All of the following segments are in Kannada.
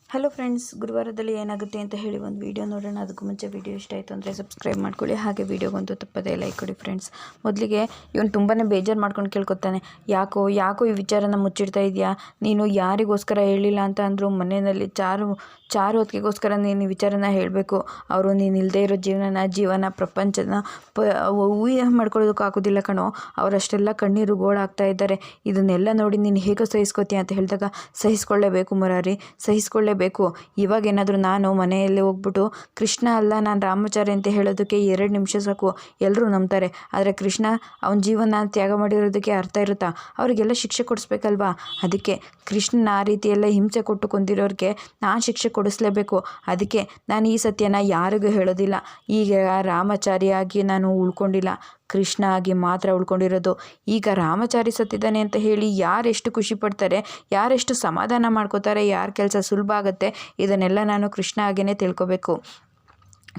ಹಲೋ ಫ್ರೆಂಡ್ಸ್, ಗುರುವಾರದಲ್ಲಿ ಏನಾಗುತ್ತೆ ಅಂತ ಹೇಳಿ ಒಂದು ವಿಡಿಯೋ ನೋಡೋಣ. ಅದಕ್ಕೂ ಮುಂಚೆ ವಿಡಿಯೋ ಇಷ್ಟ ಆಯಿತು ಅಂದರೆ ಸಬ್ಸ್ಕ್ರೈಬ್ ಮಾಡ್ಕೊಳ್ಳಿ, ಹಾಗೆ ವಿಡಿಯೋಗೊಂದು ತಪ್ಪದೇ ಲೈಕ್ ಕೊಡಿ. ಫ್ರೆಂಡ್ಸ್, ಮೊದಲಿಗೆ ಇವನು ತುಂಬಾ ಬೇಜಾರು ಮಾಡ್ಕೊಂಡು ಕೇಳ್ಕೊತಾನೆ, ಯಾಕೋ ಈ ವಿಚಾರನ ಮುಚ್ಚಿಡ್ತಾ ಇದೆಯಾ, ನೀನು ಯಾರಿಗೋಸ್ಕರ ಹೇಳಿಲ್ಲ ಅಂತ ಅಂದರು ಮನೆಯಲ್ಲಿ ಚಾರು ಹೊತ್ತಿಗೆಗೋಸ್ಕರ ನೀನು ವಿಚಾರನ ಹೇಳಬೇಕು. ಅವರು ನೀನು ಇಲ್ಲದೆ ಇರೋ ಜೀವನ ಪ್ರಪಂಚನ ಊಹೆ ಮಾಡ್ಕೊಳ್ಳೋದಕ್ಕೂ ಆಗೋದಿಲ್ಲ ಕಣೋ. ಅವರಷ್ಟೆಲ್ಲ ಕಣ್ಣೀರು ಗೋಳಾಗ್ತಾ ಇದ್ದಾರೆ. ಇದನ್ನೆಲ್ಲ ನೋಡಿ ನೀನು ಹೇಗೋ ಸಹಿಸ್ಕೋತೀಯ ಅಂತ ಹೇಳಿದಾಗ, ಸಹಿಸ್ಕೊಳ್ಳೇಬೇಕು ಮುರಾರಿ, ಸಹಿಸ್ಕೊಳ್ಳೇಬೇಕು. ಇವಾಗೇನಾದರೂ ನಾನು ಮನೆಯಲ್ಲಿ ಹೋಗ್ಬಿಟ್ಟು ಕೃಷ್ಣ ಅಲ್ಲ ನಾನು ರಾಮಾಚಾರಿ ಅಂತ ಹೇಳೋದಕ್ಕೆ 2 ನಿಮಿಷ ಸಾಕು, ಎಲ್ಲರೂ ನಂಬ್ತಾರೆ. ಆದರೆ ಕೃಷ್ಣ ಅವನ ಜೀವನ ತ್ಯಾಗ ಮಾಡಿರೋದಕ್ಕೆ ಅರ್ಥ ಇರುತ್ತಾ? ಅವರಿಗೆಲ್ಲ ಶಿಕ್ಷೆ ಕೊಡಿಸ್ಬೇಕಲ್ವಾ? ಅದಕ್ಕೆ ಕೃಷ್ಣನ ಆ ರೀತಿಯೆಲ್ಲ ಹಿಂಸೆ ಕೊಟ್ಟು ಕೊಂದಿರೋರಿಗೆ ನಾನು ಶಿಕ್ಷೆ ಕೊಡಿಸ್ಲೇಬೇಕು. ಅದಕ್ಕೆ ನಾನು ಈ ಸತ್ಯನ ಯಾರಿಗೂ ಹೇಳೋದಿಲ್ಲ. ಈಗ ರಾಮಾಚಾರಿಯಾಗಿ ನಾನು ಉಳ್ಕೊಂಡಿಲ್ಲ, ಕೃಷ್ಣ ಆಗಿ ಮಾತ್ರ ಉಳ್ಕೊಂಡಿರೋದು. ಈಗ ರಾಮಾಚಾರಿ ಸತ್ತಿದ್ದಾನೆ ಅಂತ ಹೇಳಿ ಯಾರೆಷ್ಟು ಖುಷಿ ಪಡ್ತಾರೆ, ಯಾರೆಷ್ಟು ಸಮಾಧಾನ ಮಾಡ್ಕೋತಾರೆ, ಯಾರ ಕೆಲಸ ಸುಲಭ ಆಗುತ್ತೆ, ಇದನ್ನೆಲ್ಲ ನಾನು ಕೃಷ್ಣ ಆಗೇ ತಿಳ್ಕೊಬೇಕು.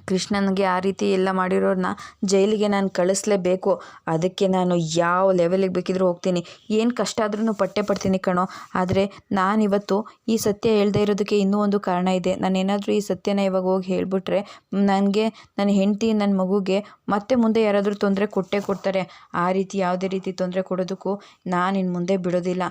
ಕೃಷ್ಣನಿಗೆ ಆ ರೀತಿ ಎಲ್ಲ ಮಾಡಿರೋರನ್ನ ಜೈಲಿಗೆ ನಾನು ಕಳಿಸ್ಲೇಬೇಕು. ಅದಕ್ಕೆ ನಾನು ಯಾವ ಲೆವೆಲಿಗೆ ಬೇಕಿದ್ರೂ ಹೋಗ್ತೀನಿ, ಏನು ಕಷ್ಟ ಆದ್ರೂ ಪಡ್ತೀನಿ ಕಣೋ. ಆದರೆ ನಾನಿವತ್ತು ಈ ಸತ್ಯ ಹೇಳ್ದೇ ಇರೋದಕ್ಕೆ ಇನ್ನೂ ಒಂದು ಕಾರಣ ಇದೆ. ನಾನೇನಾದರೂ ಈ ಸತ್ಯನ ಇವಾಗ ಹೋಗಿ ಹೇಳಿಬಿಟ್ರೆ ನನಗೆ, ನನ್ನ ಹೆಂಡತಿ, ನನ್ನ ಮಗುಗೆ ಮತ್ತೆ ಮುಂದೆ ಯಾರಾದರೂ ತೊಂದರೆ ಕೊಡ್ತಾರೆ. ಆ ರೀತಿ ಯಾವುದೇ ರೀತಿ ತೊಂದರೆ ಕೊಡೋದಕ್ಕೂ ನಾನು ಇನ್ನು ಮುಂದೆ ಬಿಡೋದಿಲ್ಲ.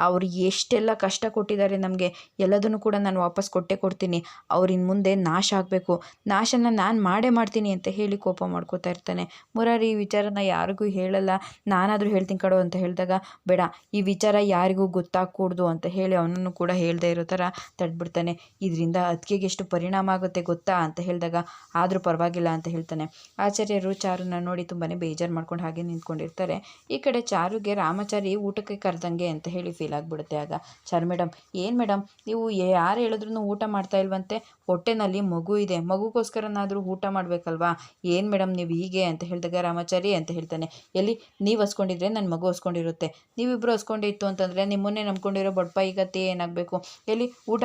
ಅವ್ರು ಎಷ್ಟೆಲ್ಲ ಕಷ್ಟ ಕೊಟ್ಟಿದ್ದಾರೆ ನಮಗೆ, ಎಲ್ಲದನ್ನು ಕೂಡ ನಾನು ವಾಪಸ್ ಕೊಡ್ತೀನಿ. ಅವ್ರು ಇನ್ನು ಮುಂದೆ ನಾಶ ಆಗಬೇಕು, ನಾಶನ ನಾನು ಮಾಡ್ತೀನಿ ಅಂತ ಹೇಳಿ ಕೋಪ ಮಾಡ್ಕೋತಾ ಇರ್ತಾನೆ. ಮುರಾರಿ ಈ ವಿಚಾರನ ಯಾರಿಗೂ ಹೇಳಲ್ಲ, ನಾನಾದರೂ ಹೇಳ್ತೀನಿ ಕಡೋ ಅಂತ ಹೇಳಿದಾಗ, ಬೇಡ ಈ ವಿಚಾರ ಯಾರಿಗೂ ಗೊತ್ತಾಗಕೂಡ್ದು ಅಂತ ಹೇಳಿ ಅವನನ್ನು ಕೂಡ ಹೇಳದೇ ಇರೋ ಥರ ತಡ್ಬಿಡ್ತಾನೆ. ಇದರಿಂದ ಅದಕ್ಕೆ ಎಷ್ಟು ಪರಿಣಾಮ ಆಗುತ್ತೆ ಗೊತ್ತಾ ಅಂತ ಹೇಳಿದಾಗ, ಆದರೂ ಪರವಾಗಿಲ್ಲ ಅಂತ ಹೇಳ್ತಾನೆ. ಆಚಾರ್ಯರು ಚಾರುನ ನೋಡಿ ತುಂಬಾ ಬೇಜಾರು ಮಾಡ್ಕೊಂಡು ಹಾಗೆ ನಿಂತ್ಕೊಂಡಿರ್ತಾರೆ. ಈ ಕಡೆ ಚಾರುಗೆ ರಾಮಾಚಾರಿ ಊಟಕ್ಕೆ ಕರೆದಂಗೆ ಅಂತ ಹೇಳಿ ಫೀಲ್ ಆಗಿಬಿಡುತ್ತೆ. ಆಗ ಚಾರು ಮೇಡಮ್, ಏನು ಮೇಡಮ್ ನೀವು ಯಾರು ಹೇಳಿದ್ರು ಊಟ ಮಾಡ್ತಾ ಇಲ್ವಂತೆ, ಹೊಟ್ಟೆನಲ್ಲಿ ಮಗು ಇದೆ, ಮಗುಗೋಸ್ಕರನಾದರೂ ಊಟ ಮಾಡಬೇಕಲ್ವಾ, ಏನು ಮೇಡಮ್ ನೀವು ಹೀಗೆ ಅಂತ ಹೇಳಿದಾಗ, ರಾಮಾಚಾರಿ ಅಂತ ಹೇಳ್ತಾನೆ, ಎಲ್ಲಿ ನೀವು ಹಸ್ಕೊಂಡಿದ್ರೆ ನನ್ನ ಮಗು ಹಸ್ಕೊಂಡಿರುತ್ತೆ, ನೀವಿಬ್ಬರು ಹಸ್ಕೊಂಡಿತ್ತು ಅಂತಂದರೆ ನಿಮ್ಮನ್ನೇ ನಂಬ್ಕೊಂಡಿರೋ ಬಡಪ ಈಗ ಏನಾಗಬೇಕು, ಎಲ್ಲಿ ಊಟ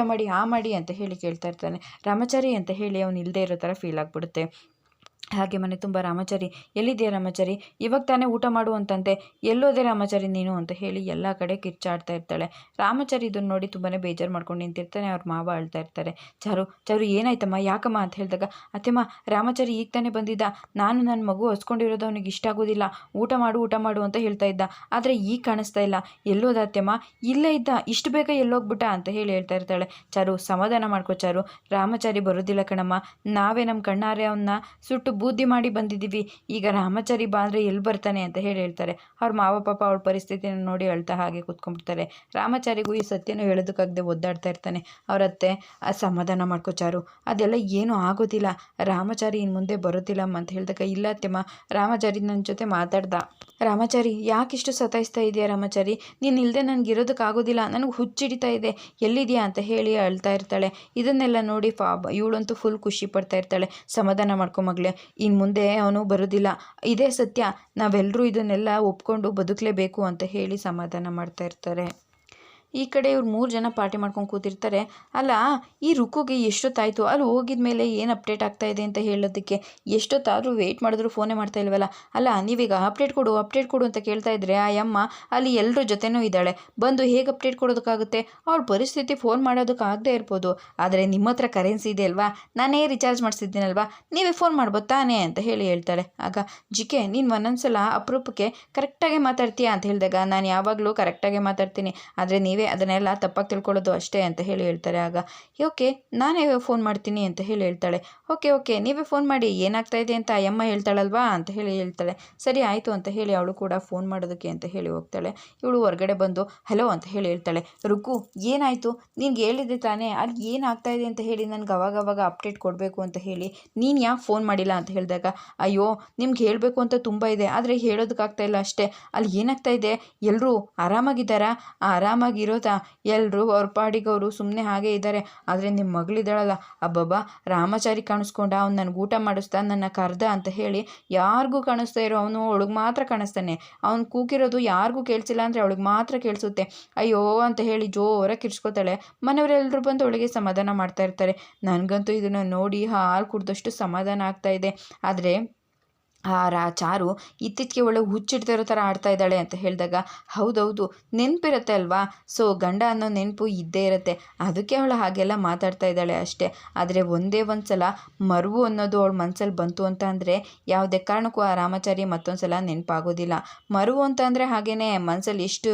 ಮಾಡಿ ಅಂತ ಹೇಳಿ ಕೇಳ್ತಾ ಇರ್ತಾನೆ. ರಾಮಾಚಾರಿ ಅಂತ ಹೇಳಿ ಅವನು ಇಲ್ಲದೆ ಇರೋ ಥರ ಫೀಲ್ ಆಗಿಬಿಡುತ್ತೆ. ಹಾಗೆ ಮನೆ ತುಂಬ ರಾಮಾಚಾರಿ, ಎಲ್ಲಿದೆಯಾ ರಾಮಾಚಾರಿ, ಇವಾಗ ತಾನೇ ಊಟ ಮಾಡುವಂತಂತೆ, ಎಲ್ಲೋದೆ ರಾಮಾಚಾರಿ ನೀನು ಅಂತ ಹೇಳಿ ಎಲ್ಲ ಕಡೆ ಕಿರ್ಚಾಡ್ತಾ ಇರ್ತಾಳೆ. ರಾಮಾಚಾರಿ ಇದನ್ನು ನೋಡಿ ತುಂಬಾ ಬೇಜಾರು ಮಾಡ್ಕೊಂಡು ನಿಂತಿರ್ತಾನೆ. ಅವ್ರ ಮಾವ ಅಳ್ತಾ ಇರ್ತಾರೆ. ಚಾರು ಏನಾಯ್ತಮ್ಮ, ಯಾಕಮ್ಮ ಅಂತ ಹೇಳಿದಾಗ, ಅತ್ತೆಮ್ಮ ರಾಮಾಚಾರಿ ಈಗ ತಾನೇ ಬಂದಿದ್ದ, ನಾನು ನನ್ನ ಮಗು ಹಸ್ಕೊಂಡಿರೋದು ಅವನಿಗೆ ಇಷ್ಟ ಆಗೋದಿಲ್ಲ, ಊಟ ಮಾಡು ಅಂತ ಹೇಳ್ತಾ ಇದ್ದ, ಆದರೆ ಈಗ ಕಾಣಿಸ್ತಾ ಇಲ್ಲ, ಎಲ್ಲೋದ ಅತ್ತೆಮ್ಮ, ಇಲ್ಲೇ ಇದ್ದ, ಇಷ್ಟು ಬೇಗ ಎಲ್ಲೋಗ್ಬಿಟ್ಟ ಅಂತ ಹೇಳಿ ಹೇಳ್ತಾ ಇರ್ತಾಳೆ. ಚಾರು ಸಮಾಧಾನ ಮಾಡ್ಕೋ ಚಾರು, ರಾಮಾಚಾರಿ ಬರೋದಿಲ್ಲ ಕಣಮ್ಮ, ನಾವೇ ನಮ್ಮ ಕಣ್ಣಾರೆ ಅವನ್ನ ಸುಟ್ಟು ಬೂದಿ ಮಾಡಿ ಬಂದಿದ್ದೀವಿ, ಈಗ ರಾಮಾಚಾರಿ ಬಾ ಅಂದರೆ ಎಲ್ಲಿ ಬರ್ತಾನೆ ಅಂತ ಹೇಳ್ತಾರೆ. ಅವ್ರ ಮಾವ ಪಾಪ ಅವಳ ಪರಿಸ್ಥಿತಿನ ನೋಡಿ ಅಳ್ತಾ ಹಾಗೆ ಕೂತ್ಕೊಂಡ್ಬಿಡ್ತಾರೆ. ರಾಮಾಚಾರಿಗೂ ಈ ಸತ್ಯನ ಹೇಳೋದಕ್ಕಾಗದೆ ಒದ್ದಾಡ್ತಾ ಇರ್ತಾನೆ. ಅವರತ್ತೆ, ಸಮಾಧಾನ ಮಾಡ್ಕೋ ಚಾರು, ಅದೆಲ್ಲ ಏನೂ ಆಗೋದಿಲ್ಲ, ರಾಮಾಚಾರಿ ಇನ್ನು ಮುಂದೆ ಬರೋದಿಲ್ಲಮ್ಮ ಅಂತ ಹೇಳಿದಾಗ, ಇಲ್ಲ ಅತ್ತೆಮ್ಮ, ರಾಮಾಚಾರಿ ನನ್ನ ಜೊತೆ ಮಾತಾಡ್ದ. ರಾಮಾಚಾರಿ ಯಾಕಿಷ್ಟು ಸತಾಯಿಸ್ತಾ ಇದೆಯಾ ರಾಮಾಚಾರಿ, ನೀನು ಇಲ್ಲದೆ ನನಗಿರೋದಕ್ಕಾಗೋದಿಲ್ಲ, ನನಗೆ ಹುಚ್ಚಿಡಿತಾ ಇದೆ, ಎಲ್ಲಿದೆಯಾ ಅಂತ ಹೇಳಿ ಅಳ್ತಾ ಇರ್ತಾಳೆ. ಇದನ್ನೆಲ್ಲ ನೋಡಿ ಇವಳಂತೂ ಫುಲ್ ಖುಷಿ ಪಡ್ತಾ ಇರ್ತಾಳೆ. ಸಮಾಧಾನ ಮಾಡ್ಕೊ ಮಗಳೇ, ಇನ್ನು ಮುಂದೆ ಅವನು ಬರೋದಿಲ್ಲ, ಇದೇ ಸತ್ಯ, ನಾವೆಲ್ಲರೂ ಇದನ್ನೆಲ್ಲ ಒಪ್ಕೊಂಡು ಬದುಕಲೇಬೇಕು ಅಂತ ಹೇಳಿ ಸಮಾಧಾನ ಮಾಡ್ತಾ ಇರ್ತಾರೆ. ಈ ಕಡೆ ಇವ್ರು 3 ಜನ ಪಾರ್ಟಿ ಮಾಡ್ಕೊಂಡು ಕೂತಿರ್ತಾರೆ. ಅಲ್ಲ, ಈ ರುಕ್ಕುಗೆ ಎಷ್ಟೊತ್ತಾಯಿತು, ಅಲ್ಲಿ ಹೋಗಿದ ಮೇಲೆ ಏನು ಅಪ್ಡೇಟ್ ಆಗ್ತಾ ಇದೆ ಅಂತ ಹೇಳೋದಕ್ಕೆ ಎಷ್ಟೊತ್ತಾದರೂ ವೆಯ್ಟ್ ಮಾಡಿದ್ರು ಫೋನೇ ಮಾಡ್ತಾ ಇಲ್ವಲ್ಲ, ಅಲ್ಲ ನೀವೀಗ ಅಪ್ಡೇಟ್ ಕೊಡು ಅಂತ ಕೇಳ್ತಾ ಇದ್ರೆ ಆ ಅಮ್ಮ ಅಲ್ಲಿ ಎಲ್ಲರ ಜೊತೆನೂ ಇದ್ದಾಳೆ, ಬಂದು ಹೇಗೆ ಅಪ್ಡೇಟ್ ಕೊಡೋದಕ್ಕಾಗುತ್ತೆ, ಅವ್ರ ಪರಿಸ್ಥಿತಿ ಫೋನ್ ಮಾಡೋದಕ್ಕಾಗದೇ ಇರ್ಬೋದು, ಆದರೆ ನಿಮ್ಮ ಹತ್ರ ಕರೆನ್ಸಿ ಇದೆ ಅಲ್ವಾ, ನಾನೇ ರಿಚಾರ್ಜ್ ಮಾಡಿಸಿದ್ದೀನಲ್ವಾ, ನೀವೇ ಫೋನ್ ಮಾಡ್ಬೋದು ತಾನೇ ಅಂತ ಹೇಳಿ ಹೇಳ್ತಾಳೆ. ಆಗ ಜಿಕೆ, ನೀನು ಒಂದೊಂದ್ಸಲ ಅಪರೂಪಕ್ಕೆ ಕರೆಕ್ಟಾಗಿ ಮಾತಾಡ್ತೀಯಾ ಅಂತ ಹೇಳಿದಾಗ, ನಾನು ಯಾವಾಗಲೂ ಕರೆಕ್ಟಾಗಿ ಮಾತಾಡ್ತೀನಿ, ಆದರೆ ನೀವೇ ಅದನ್ನೆಲ್ಲ ತಪ್ಪಾಗಿ ತಿಳ್ಕೊಳ್ಳೋದು ಅಷ್ಟೇ ಅಂತ ಹೇಳಿ ಹೇಳ್ತಾರೆ. ಆಗ ಓಕೆ ನಾನೇ ಫೋನ್ ಮಾಡ್ತೀನಿ ಅಂತ ಹೇಳಿ ಹೇಳ್ತಾಳೆ. ಓಕೆ ನೀವೇ ಫೋನ್ ಮಾಡಿ, ಏನಾಗ್ತಾ ಇದೆ ಅಂತ ಅಯ್ಯಮ್ಮ ಹೇಳ್ತಾಳಲ್ವಾ ಅಂತ ಹೇಳಿ ಹೇಳ್ತಾಳೆ. ಸರಿ ಆಯಿತು ಅಂತ ಹೇಳಿ ಅವಳು ಕೂಡ ಫೋನ್ ಮಾಡೋದಕ್ಕೆ ಅಂತ ಹೇಳಿ ಹೋಗ್ತಾಳೆ. ಇವಳು ಹೊರಗಡೆ ಬಂದು ಹಲೋ ಅಂತ ಹೇಳಿ ಹೇಳ್ತಾಳೆ. ರುಕ್ಕು ಏನಾಯಿತು, ನಿನ್ಗೆ ಹೇಳಿದೆ ತಾನೇ ಅಲ್ಲಿ ಏನಾಗ್ತಾ ಇದೆ ಅಂತ ಹೇಳಿ ನನಗೆ ಅವಾಗವಾಗ ಅಪ್ಡೇಟ್ ಕೊಡಬೇಕು ಅಂತ ಹೇಳಿ, ನೀನು ಯಾಕೆ ಫೋನ್ ಮಾಡಿಲ್ಲ ಅಂತ ಹೇಳಿದಾಗ, ಅಯ್ಯೋ ನಿಮ್ಗೆ ಹೇಳಬೇಕು ಅಂತ ತುಂಬ ಇದೆ, ಆದರೆ ಹೇಳೋದಕ್ಕಾಗ್ತಾ ಇಲ್ಲ ಅಷ್ಟೇ, ಅಲ್ಲಿ ಏನಾಗ್ತಾ ಇದೆ, ಎಲ್ಲರೂ ಆರಾಮಾಗಿದ್ದಾರಾ, ಆರಾಮಾಗಿರೋದಾ, ಎಲ್ಲರೂ ಅವ್ರ ಪಾಡಿಗೆ ಅವರು ಸುಮ್ಮನೆ ಹಾಗೆ ಇದ್ದಾರೆ, ಆದರೆ ನಿಮ್ಮ ಮಗಳಿದ್ದಾಳಲ್ಲ, ಅಬ್ಬಬ್ಬಾ ರಾಮಾಚಾರಿ ಕಾಣಿಸ್ಕೊಂಡ, ಅವ್ನು ನನಗೆ ಊಟ ಮಾಡಿಸ್ತಾ ನನ್ನ ಕರ್ದ ಅಂತ ಹೇಳಿ ಯಾರಿಗೂ ಕಾಣಿಸ್ತಾ ಇರೋ ಅವನು ಅವಳಿಗೆ ಮಾತ್ರ ಕಾಣಿಸ್ತಾನೆ, ಅವ್ನು ಕೂಗಿರೋದು ಯಾರಿಗೂ ಕೇಳಿಸಿಲ್ಲ ಅಂದರೆ ಅವಳಿಗೆ ಮಾತ್ರ ಕೇಳಿಸುತ್ತೆ, ಅಯ್ಯೋ ಅಂತ ಹೇಳಿ ಜೋರಾಗಿ ಕಿರ್ಚ್ಕೋತಾಳೆ. ಮನೆಯವರೆಲ್ಲರೂ ಬಂದು ಅವಳಿಗೆ ಸಮಾಧಾನ ಮಾಡ್ತಾ ಇರ್ತಾರೆ. ನನಗಂತೂ ಇದನ್ನು ನೋಡಿ ಹಾಲು ಕುಡ್ದಷ್ಟು ಸಮಾಧಾನ ಆಗ್ತಾ ಇದೆ. ಆದರೆ ಚಾರು ಇತ್ತೀಚೆಗೆ ಒಳ್ಳೆ ಹುಚ್ಚಿಡ್ತಿರೋ ಥರ ಆಡ್ತಾ ಇದ್ದಾಳೆ ಅಂತ ಹೇಳಿದಾಗ, ಹೌದೌದು ನೆನಪಿರುತ್ತೆ ಅಲ್ವಾ, ಸೊ ಗಂಡ ಅನ್ನೋ ನೆನಪು ಇದ್ದೇ ಇರುತ್ತೆ, ಅದಕ್ಕೆ ಅವಳು ಹಾಗೆಲ್ಲ ಮಾತಾಡ್ತಾ ಇದ್ದಾಳೆ ಅಷ್ಟೇ. ಆದರೆ ಒಂದೇ ಒಂದು ಸಲ ಮರುವು ಅನ್ನೋದು ಅವಳ ಮನಸ್ಸಲ್ಲಿ ಬಂತು ಅಂತ ಅಂದರೆ ಯಾವುದೇ ಕಾರಣಕ್ಕೂ ಆ ರಾಮಾಚಾರಿ ಮತ್ತೊಂದು ಸಲ ನೆನಪಾಗೋದಿಲ್ಲ. ಮರುವು ಅಂತ ಅಂದರೆ ಹಾಗೇ ಮನಸ್ಸಲ್ಲಿ ಎಷ್ಟು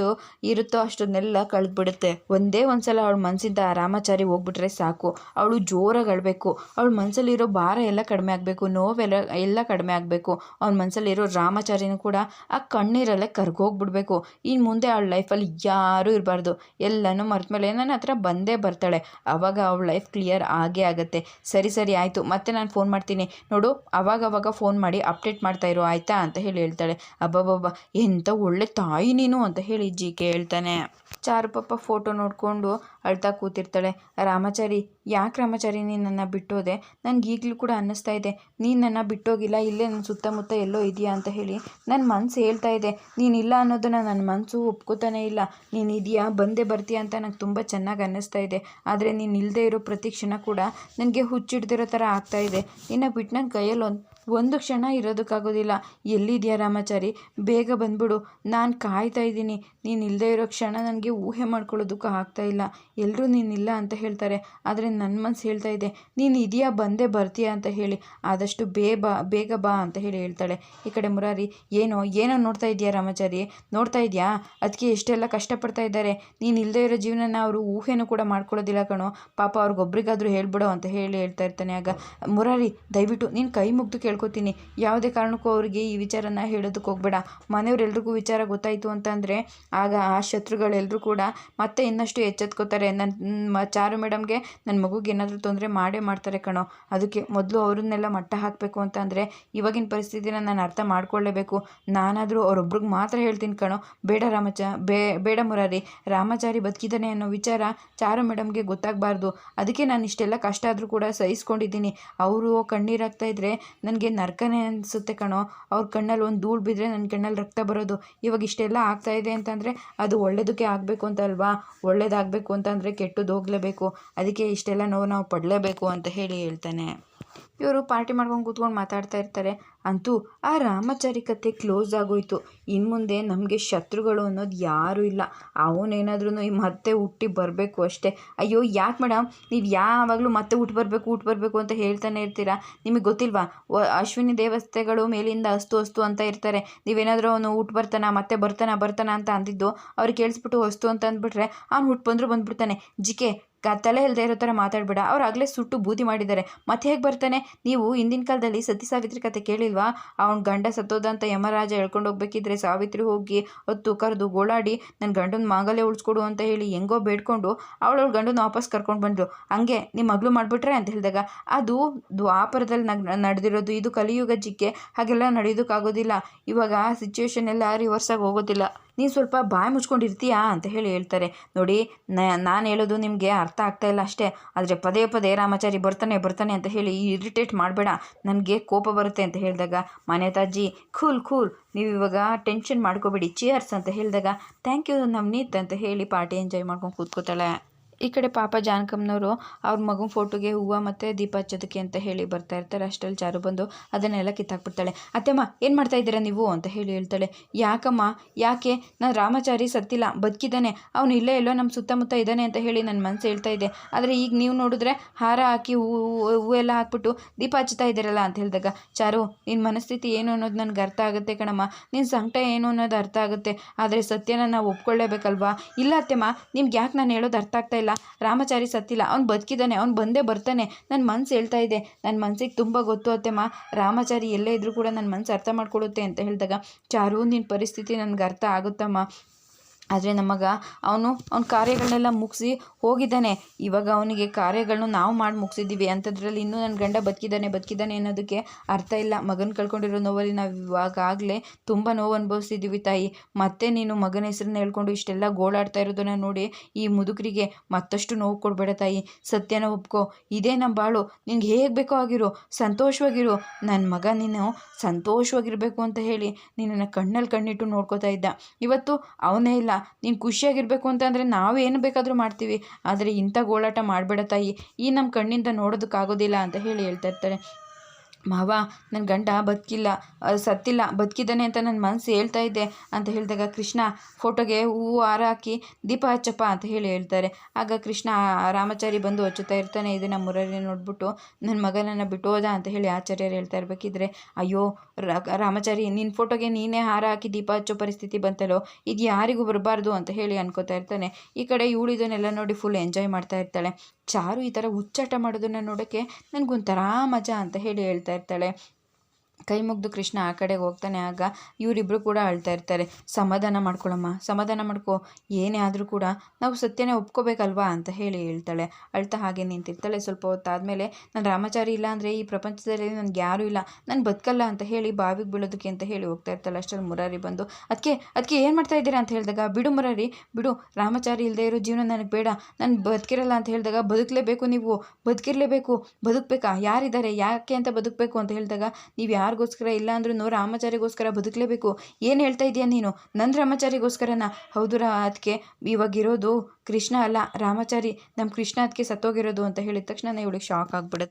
ಇರುತ್ತೋ ಅಷ್ಟನ್ನೆಲ್ಲ ಕಳೆದ್ಬಿಡುತ್ತೆ. ಒಂದೇ ಒಂದು ಸಲ ಅವಳ ಮನಸ್ಸಿಂದ ಆ ರಾಮಾಚಾರಿ ಹೋಗ್ಬಿಟ್ರೆ ಸಾಕು, ಅವಳು ಜೋರಾಗಿ ಅಳಬೇಕು, ಅವಳ ಮನಸ್ಸಲ್ಲಿರೋ ಭಾರ ಎಲ್ಲ ಕಡಿಮೆ ಆಗಬೇಕು, ನೋವೆಲ್ಲ ಕಡಿಮೆ ಆಗಬೇಕು, ಅವ್ನ ಮನಸ್ಸಲ್ಲಿರೋ ರಾಮಾಚಾರಿನೂ ಕೂಡ ಆ ಕಣ್ಣೀರಲ್ಲೇ ಕರ್ಗೋಗ್ಬಿಡ್ಬೇಕು. ಇನ್ನು ಮುಂದೆ ಅವಳ ಲೈಫಲ್ಲಿ ಯಾರೂ ಇರಬಾರ್ದು, ಎಲ್ಲನೂ ಮರೆತ ನನ್ನ ಹತ್ರ ಬಂದೇ ಬರ್ತಾಳೆ, ಆವಾಗ ಅವಳ ಲೈಫ್ ಕ್ಲಿಯರ್ ಆಗೇ ಆಗುತ್ತೆ. ಸರಿ ಆಯಿತು, ಮತ್ತೆ ನಾನು ಫೋನ್ ಮಾಡ್ತೀನಿ ನೋಡು, ಅವಾಗವಾಗ ಫೋನ್ ಮಾಡಿ ಅಪ್ಡೇಟ್ ಮಾಡ್ತಾ ಇರೋ ಆಯಿತಾ ಅಂತ ಹೇಳ್ತಾಳೆ. ಅಬ್ಬಬ್ಬಬ್ಬ ಎಂಥ ಒಳ್ಳೆ ತಾಯಿ ನೀನು ಅಂತ ಹೇಳಿ ಜಿಕೆ ಹೇಳ್ತಾನೆ. ಚಾರು ಪಾಪ ಫೋಟೋ ನೋಡಿಕೊಂಡು ಅಳ್ತಾ ಕೂತಿರ್ತಾಳೆ. ರಾಮಾಚಾರಿ, ಯಾಕೆ ರಾಮಾಚಾರಿ ನೀನು ನನ್ನ ಬಿಟ್ಟೋದೆ? ನನಗೆ ಈಗಲೂ ಕೂಡ ಅನ್ನಿಸ್ತಾ ಇದೆ ನೀನು ನನ್ನ ಬಿಟ್ಟೋಗಿಲ್ಲ, ಇಲ್ಲೇ ನನ್ನ ಸುತ್ತಮುತ್ತ ಎಲ್ಲೋ ಇದೆಯಾ ಅಂತ ಹೇಳಿ ನನ್ನ ಮನಸ್ಸು ಹೇಳ್ತಾ ಇದೆ. ನೀನಿಲ್ಲ ಅನ್ನೋದನ್ನು ನನ್ನ ಮನಸ್ಸು ಒಪ್ಕೋತಾನೇ ಇಲ್ಲ. ನೀನು ಇದೆಯಾ, ಬಂದೇ ಬರ್ತೀಯ ಅಂತ ನಂಗೆ ತುಂಬ ಚೆನ್ನಾಗಿ ಅನ್ನಿಸ್ತಾ ಇದೆ. ಆದರೆ ನೀನು ಇಲ್ಲದೆ ಇರೋ ಪ್ರತಿ ಕ್ಷಣ ಕೂಡ ನನಗೆ ಹುಚ್ಚಿಡ್ದಿರೋ ಥರ ಆಗ್ತಾಯಿದೆ. ನಿನ್ನ ಬಿಟ್ಟು ನನ್ನ ಕೈಯಲ್ಲಿ ಒಂದು ಕ್ಷಣ ಇರೋದಕ್ಕಾಗೋದಿಲ್ಲ. ಎಲ್ಲಿದೆಯಾ ರಾಮಾಚಾರಿ, ಬೇಗ ಬಂದ್ಬಿಡು, ನಾನು ಕಾಯ್ತಾ ಇದ್ದೀನಿ. ನೀನು ಇಲ್ಲದೆ ಇರೋ ಕ್ಷಣ ನನಗೆ ಊಹೆ ಮಾಡ್ಕೊಳ್ಳೋದಕ್ಕೂ ಆಗ್ತಾಯಿಲ್ಲ. ಎಲ್ಲರೂ ನೀನಿಲ್ಲ ಅಂತ ಹೇಳ್ತಾರೆ, ಆದರೆ ನನ್ನ ಮನಸ್ಸು ಹೇಳ್ತಾ ಇದೆ ನೀನು ಇದೆಯಾ, ಬಂದೇ ಬರ್ತೀಯಾ ಅಂತ ಹೇಳಿ. ಆದಷ್ಟು ಬೇಗ ಬಾ ಅಂತ ಹೇಳಿ ಹೇಳ್ತಾಳೆ. ಈ ಕಡೆ ಮುರಾರಿ, ಏನೋ ನೋಡ್ತಾ ಇದೆಯಾ ರಾಮಾಚಾರಿ, ನೋಡ್ತಾ ಇದೆಯಾ, ಅದಕ್ಕೆ ಎಷ್ಟೆಲ್ಲ ಕಷ್ಟಪಡ್ತಾ ಇದ್ದಾರೆ. ನೀನು ಇಲ್ಲದೆ ಇರೋ ಜೀವನನ ಅವರು ಊಹೆನೂ ಕೂಡ ಮಾಡ್ಕೊಳ್ಳೋದಿಲ್ಲ ಕಣೋ, ಪಾಪ ಅವ್ರಿಗೊಬ್ರಿಗಾದರೂ ಹೇಳ್ಬಿಡೋ ಅಂತ ಹೇಳ್ತಾ ಇರ್ತಾನೆ. ಆಗ ಮುರಾರಿ, ದಯವಿಟ್ಟು ನೀನು ಕೈ ಮುಗ್ದು ಕೇಳ್ಕೊತೀನಿ, ಯಾವುದೇ ಕಾರಣಕ್ಕೂ ಅವರಿಗೆ ಈ ವಿಚಾರನ ಹೇಳೋದಕ್ಕೆ ಹೋಗಬೇಡ. ಮನೆಯವರೆಲ್ರಿಗೂ ವಿಚಾರ ಗೊತ್ತಾಯಿತು ಅಂತಂದರೆ ಆಗ ಆ ಶತ್ರುಗಳೆಲ್ಲರೂ ಕೂಡ ಮತ್ತೆ ಇನ್ನಷ್ಟು ಎಚ್ಚೆತ್ಕೋತಾರೆ. ಚಾರು ಮೇಡಮ್ಗೆ ನನ್ನ ಮಗುಗೆ ಏನಾದರೂ ತೊಂದರೆ ಮಾಡ್ತಾರೆ ಕಣೋ. ಅದಕ್ಕೆ ಮೊದಲು ಅವ್ರನ್ನೆಲ್ಲ ಮಟ್ಟ ಹಾಕಬೇಕು ಅಂತ ಅಂದರೆ ಇವಾಗಿನ ಪರಿಸ್ಥಿತಿನ ನಾನು ಅರ್ಥ ಮಾಡ್ಕೊಳ್ಳೇಬೇಕು. ನಾನಾದರೂ ಅವರೊಬ್ರಿಗೆ ಮಾತ್ರ ಹೇಳ್ತೀನಿ ಕಣೋ. ಬೇಡ ಮುರಾರಿ, ರಾಮಾಚಾರಿ ಬದುಕಿದ್ದಾನೆ ಅನ್ನೋ ವಿಚಾರ ಚಾರು ಮೇಡಮ್ಗೆ ಗೊತ್ತಾಗಬಾರ್ದು. ಅದಕ್ಕೆ ನಾನು ಇಷ್ಟೆಲ್ಲ ಕಷ್ಟ ಆದರೂ ಕೂಡ ಸಹಿಸ್ಕೊಂಡಿದ್ದೀನಿ. ಅವರು ಕಣ್ಣೀರಾಗ್ತಾ ಇದ್ದರೆ ನನಗೆ ನರ್ಕನೇ ಅನಿಸುತ್ತೆ ಕಣೋ. ಅವ್ರ ಕಣ್ಣಲ್ಲಿ ಒಂದು ಧೂಳು ಬಿದ್ದರೆ ನನ್ನ ಕಣ್ಣಲ್ಲಿ ರಕ್ತ ಬರೋದು. ಇವಾಗ ಇಷ್ಟೆಲ್ಲ ಆಗ್ತಾ ಇದೆ ಅಂತಂದರೆ ಅದು ಒಳ್ಳೆಯದಕ್ಕೆ ಆಗಬೇಕು ಅಂತ ಅಲ್ವಾ? ಒಳ್ಳೇದಾಗಬೇಕು ಅಂತಂದರೆ ಕೆಟ್ಟದ್ದು ಹೋಗಲೇಬೇಕು. ಅದಕ್ಕೆ ಇಷ್ಟೆಲ್ಲ ನೋವು ನಾವು ಪಡಲೇಬೇಕು ಅಂತ ಹೇಳಿ ಹೇಳ್ತಾನೆ. ಇವರು ಪಾರ್ಟಿ ಮಾಡ್ಕೊಂಡು ಕೂತ್ಕೊಂಡು ಮಾತಾಡ್ತಾ ಇರ್ತಾರೆ. ಅಂತೂ ಆ ರಾಮಾಚಾರಿ ಕತೆ ಕ್ಲೋಸ್ ಆಗೋಯ್ತು. ಇನ್ನು ಮುಂದೆ ನಮಗೆ ಶತ್ರುಗಳು ಅನ್ನೋದು ಯಾರೂ ಇಲ್ಲ. ಅವನೇನಾದ್ರೂ ಮತ್ತೆ ಹುಟ್ಟಿ ಬರಬೇಕು ಅಷ್ಟೇ. ಅಯ್ಯೋ ಯಾಕೆ ಮೇಡಮ್ ನೀವು ಯಾವಾಗಲೂ ಮತ್ತೆ ಹುಟ್ಟು ಬರಬೇಕು ಅಂತ ಹೇಳ್ತಾನೆ ಇರ್ತೀರಾ? ನಿಮಗೆ ಗೊತ್ತಿಲ್ವಾ, ಅಶ್ವಿನಿ ದೇವತೆಗಳು ಮೇಲಿಂದ ಅಸ್ತು ಅಂತ ಇರ್ತಾರೆ. ನೀವೇನಾದರೂ ಅವನು ಹುಟ್ಟು ಮತ್ತೆ ಬರ್ತಾನ ಅಂತ ಅಂದಿದ್ದು ಅವ್ರಿಗೆ ಕೇಳಿಸ್ಬಿಟ್ಟು ಅಸ್ತು ಅಂತ ಅಂದ್ಬಿಟ್ರೆ ಅವ್ನು ಹುಟ್ಟು ಬಂದ್ಬಿಡ್ತಾನೆ. ಜಿಕೆ ತಲೆ ಇಲ್ಲದೆ ಇರೋ ಥರ ಮಾತಾಡಬೇಡ. ಅವ್ರು ಆಗಲೇ ಸುಟ್ಟು ಬೂದಿ ಮಾಡಿದ್ದಾರೆ, ಮತ್ತೆ ಹೇಗೆ ಬರ್ತಾನೆ? ನೀವು ಹಿಂದಿನ ಕಾಲದಲ್ಲಿ ಸತಿ ಸಾವಿತ್ರಿ ಕತೆ ಕೇಳಿಲ್ವಾ? ಅವ್ನ ಗಂಡ ಸತ್ತೋದಂತ ಯಮರಾಜ ಹೇಳ್ಕೊಂಡು ಹೋಗ್ಬೇಕಿದ್ರೆ ಸಾವಿತ್ರಿ ಹೋಗಿ ಹೊತ್ತು ಕರೆದು ಗೋಳಾಡಿ ನನ್ನ ಗಂಡನ ಮಾಂಗಲ್ಯ ಉಳಿಸ್ಕೊಡು ಅಂತ ಹೇಳಿ ಹೆಂಗೋ ಬೇಡ್ಕೊಂಡು ಅವಳ ಗಂಡನ ವಾಪಸ್ ಕರ್ಕೊಂಡು ಬಂದರು. ಹಂಗೆ ನಿಮ್ಮ ಮಗಳು ಮಾಡಿಬಿಟ್ರೆ ಅಂತ ಹೇಳಿದಾಗ ಅದು ದ್ವಾಪರದಲ್ಲಿ ನಡೆದಿರೋದು. ಇದು ಕಲಿಯುಗ ಜಿಕ್ಕೆ, ಹಾಗೆಲ್ಲ ನಡೆಯೋದಕ್ಕಾಗೋದಿಲ್ಲ. ಇವಾಗ ಸಿಚುವೇಶನ್ ಎಲ್ಲ ರಿವರ್ಸಾಗಿ ಹೋಗೋದಿಲ್ಲ. ನೀನು ಸ್ವಲ್ಪ ಬಾಯಿ ಮುಚ್ಕೊಂಡಿರ್ತೀಯಾ ಅಂತ ಹೇಳಿ ಹೇಳ್ತಾರೆ. ನೋಡಿ, ನಾನು ಹೇಳೋದು ನಿಮಗೆ ಅರ್ಥ ಆಗ್ತಾ ಇಲ್ಲ ಅಷ್ಟೇ. ಆದರೆ ಪದೇ ರಾಮಾಚಾರಿ ಬರ್ತಾನೆ ಅಂತ ಹೇಳಿ ಇರಿಟೇಟ್ ಮಾಡಬೇಡ, ನನಗೆ ಕೋಪ ಬರುತ್ತೆ ಅಂತ ಹೇಳಿದಾಗ ಮಾನ್ಯತಾಜಿ ಕೂಲ್ ನೀವು ಇವಾಗ ಟೆನ್ಷನ್ ಮಾಡ್ಕೋಬೇಡಿ, ಚಿಯರ್ಸ್ ಅಂತ ಹೇಳಿದಾಗ ಥ್ಯಾಂಕ್ ಯು ನವನೀತ್ ಅಂತ ಹೇಳಿ ಪಾರ್ಟಿ ಎಂಜಾಯ್ ಮಾಡ್ಕೊಂಡು ಕೂತ್ಕೋತಾಳೆ. ಈ ಕಡೆ ಪಾಪ ಜಾನಕಮ್ಮನವರು ಅವ್ರ ಮಗನ ಫೋಟೋಗೆ ಹೂವು ಮತ್ತು ದೀಪ ಹಚ್ಚೋದಕ್ಕೆ ಅಂತ ಹೇಳಿ ಬರ್ತಾ ಇರ್ತಾರೆ. ಅಷ್ಟರಲ್ಲಿ ಚಾರು ಬಂದು ಅದನ್ನೆಲ್ಲ ಕಿತ್ತಾಕ್ಬಿಡ್ತಾಳೆ. ಅತ್ತೆಮ್ಮ ಏನು ಮಾಡ್ತಾ ಇದ್ದೀರಾ ನೀವು ಅಂತ ಹೇಳಿ ಹೇಳ್ತಾಳೆ. ಯಾಕಮ್ಮ, ಯಾಕೆ? ನಾನು ರಾಮಾಚಾರಿ ಸತ್ತಿಲ್ಲ, ಬದುಕಿದ್ದಾನೆ, ಅವನು ಇಲ್ಲೇ ಎಲ್ಲೋ ನಮ್ಮ ಸುತ್ತಮುತ್ತ ಇದ್ದಾನೆ ಅಂತ ಹೇಳಿ ನನ್ನ ಮನಸ್ಸು ಹೇಳ್ತಾ ಇದೆ. ಆದರೆ ಈಗ ನೀವು ನೋಡಿದ್ರೆ ಹಾರ ಹಾಕಿ ಹೂವೆಲ್ಲ ಹಾಕ್ಬಿಟ್ಟು ದೀಪ ಹಚ್ತಾ ಇದ್ದೀರಲ್ಲ ಅಂತ ಹೇಳಿದಾಗ ಚಾರು, ನಿನ್ನ ಮನಸ್ಥಿತಿ ಏನು ಅನ್ನೋದು ನನಗೆ ಅರ್ಥ ಆಗುತ್ತೆ ಕಣಮ್ಮ, ನಿನ್ನ ಸಂಕಟ ಏನು ಅನ್ನೋದು ಅರ್ಥ ಆಗುತ್ತೆ. ಆದರೆ ಸತ್ಯನ ನಾವು ಒಪ್ಕೊಳ್ಳೇಬೇಕಲ್ವಾ? ಇಲ್ಲ ಅತ್ತೆಮ್ಮ, ನಿಮ್ಗೆ ಯಾಕೆ ನಾನು ಹೇಳೋದು ಅರ್ಥ ಆಗ್ತಾ ಇಲ್ಲ? ರಾಮಾಚಾರಿ ಸತ್ತಿಲ್ಲ, ಅವ್ನು ಬದುಕಿದ್ದಾನೆ, ಅವ್ನು ಬಂದೇ ಬರ್ತಾನೆ. ನನ್ನ ಮನಸ್ಸು ಹೇಳ್ತಾ ಇದೆ, ನನ್ನ ಮನಸ್ಸಿಗೆ ತುಂಬ ಗೊತ್ತು ಅತ್ತೆಮ್ಮ, ರಾಮಾಚಾರಿ ಎಲ್ಲೇ ಇದ್ದರೂ ಕೂಡ ನನ್ನ ಮನಸ್ಸು ಅರ್ಥ ಮಾಡ್ಕೊಳ್ಳುತ್ತೆ ಅಂತ ಹೇಳಿದಾಗ ಚಾರು, ನಿನ್ನ ಪರಿಸ್ಥಿತಿ ನನಗೆ ಅರ್ಥ ಆಗುತ್ತಮ್ಮ. ಆದರೆ ನಮಗೆ ಅವನ ಕಾರ್ಯಗಳನ್ನೆಲ್ಲ ಮುಗಿಸಿ ಹೋಗಿದ್ದಾನೆ. ಇವಾಗ ಅವನಿಗೆ ಕಾರ್ಯಗಳನ್ನು ನಾವು ಮಾಡಿ ಮುಗಿಸಿದ್ದೀವಿ. ಅಂಥದ್ರಲ್ಲಿ ಇನ್ನೂ ನನ್ನ ಗಂಡ ಬದುಕಿದ್ದಾನೆ ಅನ್ನೋದಕ್ಕೆ ಅರ್ಥ ಇಲ್ಲ. ಮಗನ ಕಳ್ಕೊಂಡಿರೋ ನೋವಲ್ಲಿ ನಾವು ಇವಾಗಲೇ ತುಂಬ ನೋವು ಅನುಭವಿಸಿದ್ದೀವಿ ತಾಯಿ. ಮತ್ತೆ ನೀನು ಮಗನ ಹೆಸರನ್ನ ಹೇಳ್ಕೊಂಡು ಇಷ್ಟೆಲ್ಲ ಗೋಳಾಡ್ತಾ ಇರೋದನ್ನು ನೋಡಿ ಈ ಮುದುಕರಿಗೆ ಮತ್ತಷ್ಟು ನೋವು ಕೊಡಬೇಡ ತಾಯಿ. ಸತ್ಯನ ಒಪ್ಕೋ, ಇದೇ ನಮ್ಮ ಬಾಳು, ನಿನ್ಗೆ ಹೇಗೆ ಬೇಕೋ ಆಗಿರು, ಸಂತೋಷವಾಗಿರು. ನನ್ನ ಮಗ ನೀನು ಸಂತೋಷವಾಗಿರಬೇಕು ಅಂತ ಹೇಳಿ ನಿನ್ನನ್ನು ಕಣ್ಣಲ್ಲಿ ಕಣ್ಣಿಟ್ಟು ನೋಡ್ಕೋತಾ ಇದ್ದ. ಇವತ್ತು ಅವನೇ ಇಲ್ಲ. ನೀನು ಖುಷಿಯಾಗಿರಬೇಕು ಅಂತಂದರೆ ನಾವು ಏನು ಬೇಕಾದರೂ ಮಾಡ್ತೀವಿ, ಆದರೆ ಇಂಥ ಗೋಳಾಟ ಮಾಡಬೇಡ ತಾಯಿ, ಈ ನಮ್ಮ ಕಣ್ಣಿಂದ ನೋಡೋದಕ್ಕಾಗೋದಿಲ್ಲ ಅಂತ ಹೇಳಿ ಹೇಳ್ತಾ ಇರ್ತಾರೆ. ಮಾವ ನನ್ನ ಗಂಡ ಬದುಕಿಲ್ಲ, ಸತ್ತಿಲ್ಲ, ಬದುಕಿದ್ದಾನೆ ಅಂತ ನನ್ನ ಮನಸ್ಸು ಹೇಳ್ತಾ ಇದ್ದೆ ಅಂತ ಹೇಳಿದಾಗ ಕೃಷ್ಣ ಫೋಟೋಗೆ ಹೂವು ಹಾರ ಹಾಕಿ ದೀಪ ಹಚ್ಚಪ್ಪ ಅಂತ ಹೇಳ್ತಾರೆ. ಆಗ ಕೃಷ್ಣ ರಾಮಾಚಾರಿ ಬಂದು ಹಚ್ಚುತ್ತಾ ಇರ್ತಾನೆ. ಇದನ್ನು ಮುರಾರಿ ನೋಡ್ಬಿಟ್ಟು ನನ್ನ ಮಗನನ್ನು ಬಿಟ್ಟು ಹೋದ ಅಂತ ಹೇಳಿ ಆಚಾರ್ಯರು ಹೇಳ್ತಾ ಇರಬೇಕಿದ್ರೆ, ಅಯ್ಯೋ ರಾಮಾಚಾರಿ, ನಿನ್ನ ಫೋಟೋಗೆ ನೀನೇ ಹಾರ ಹಾಕಿ ದೀಪ ಹಚ್ಚೋ ಪರಿಸ್ಥಿತಿ ಬಂತಲ್ಲೋ, ಇದು ಯಾರಿಗೂ ಬರಬಾರ್ದು ಅಂತ ಹೇಳಿ ಅನ್ಕೋತಾ ಇರ್ತಾನೆ. ಈ ಕಡೆ ಇವಳು ಇದನ್ನೆಲ್ಲ ನೋಡಿ ಫುಲ್ ಎಂಜಾಯ್ ಮಾಡ್ತಾ ಇರ್ತಾಳೆ. ಚಾರು ಈ ಥರ ಹುಚ್ಚಾಟ ಮಾಡೋದನ್ನು ನೋಡೋಕ್ಕೆ ನನಗೊಂಥರ ಮಜಾ ಅಂತ ಹೇಳಿ ಹೇಳ್ತಾ ಇರ್ತಾಳೆ. ಕೈ ಮುಗಿದು ಕೃಷ್ಣ ಆ ಕಡೆಗೆ ಹೋಗ್ತಾನೆ. ಆಗ ಇವರಿಬ್ಬರು ಕೂಡ ಅಳ್ತಾ ಇರ್ತಾರೆ. ಸಮಾಧಾನ ಮಾಡ್ಕೊಳಮ್ಮ, ಸಮಾಧಾನ ಮಾಡ್ಕೊ, ಏನೇ ಆದರೂ ಕೂಡ ನಾವು ಸತ್ಯನೇ ಒಪ್ಕೋಬೇಕಲ್ವಾ ಅಂತ ಹೇಳಿ ಹೇಳ್ತಾಳೆ. ಅಳ್ತಾ ಹಾಗೆ ನಿಂತಿರ್ತಾಳೆ. ಸ್ವಲ್ಪ ಹೊತ್ತಾದಮೇಲೆ ನಾನು ರಾಮಾಚಾರಿ ಇಲ್ಲ ಅಂದರೆ ಈ ಪ್ರಪಂಚದಲ್ಲಿ ನನಗೆ ಯಾರೂ ಇಲ್ಲ, ನಾನು ಬದುಕಲ್ಲ ಅಂತ ಹೇಳಿ ಬಾವಿಗೆ ಬೀಳೋದಕ್ಕೆ ಅಂತ ಹೇಳಿ ಹೋಗ್ತಾ ಇರ್ತಾಳೆ. ಅಷ್ಟರಲ್ಲಿ ಮುರಾರಿ ಬಂದು ಅದಕ್ಕೆ ಏನು ಮಾಡ್ತಾ ಇದ್ದೀರಾ ಅಂತ ಹೇಳಿದಾಗ, ಬಿಡು ಮುರಾರಿ ಬಿಡು, ರಾಮಾಚಾರಿ ಇಲ್ಲದೆ ಇರೋ ಜೀವನ ನನಗೆ ಬೇಡ, ನಾನು ಬದುಕಿರಲ್ಲ ಅಂತ ಹೇಳಿದಾಗ, ಬದುಕಲೇಬೇಕು, ನೀವು ಬದುಕಿರಲೇಬೇಕು, ಬದುಕಬೇಕಾ, ಯಾರಿದ್ದಾರೆ, ಯಾಕೆ ಅಂತ ಬದುಕಬೇಕು ಅಂತ ಹೇಳಿದಾಗ, ನೀವು ಯಾರಿಗೋಸ್ಕರ ಇಲ್ಲ ಅಂದ್ರೂ ರಾಮಾಚಾರಿಗೋಸ್ಕರ ಬದುಕಲೇಬೇಕು, ಏನು ಹೇಳ್ತಾ ಇದೆಯಾ ನೀನು, ನನ್ನ ರಾಮಾಚಾರಿಗೋಸ್ಕರನ? ಹೌದು ಅದಕ್ಕೆ ಇವಾಗಿರೋದು ಕೃಷ್ಣ ಅಲ್ಲ ರಾಮಾಚಾರಿ, ನಮ್ಮ ಕೃಷ್ಣ ಅದಕ್ಕೆ ಸತ್ತೋಗಿರೋದು ಅಂತ ಹೇಳಿದ ತಕ್ಷಣ ಇವಳಿಗೆ ಶಾಕ್ ಆಗ್ಬಿಡುತ್ತೆ.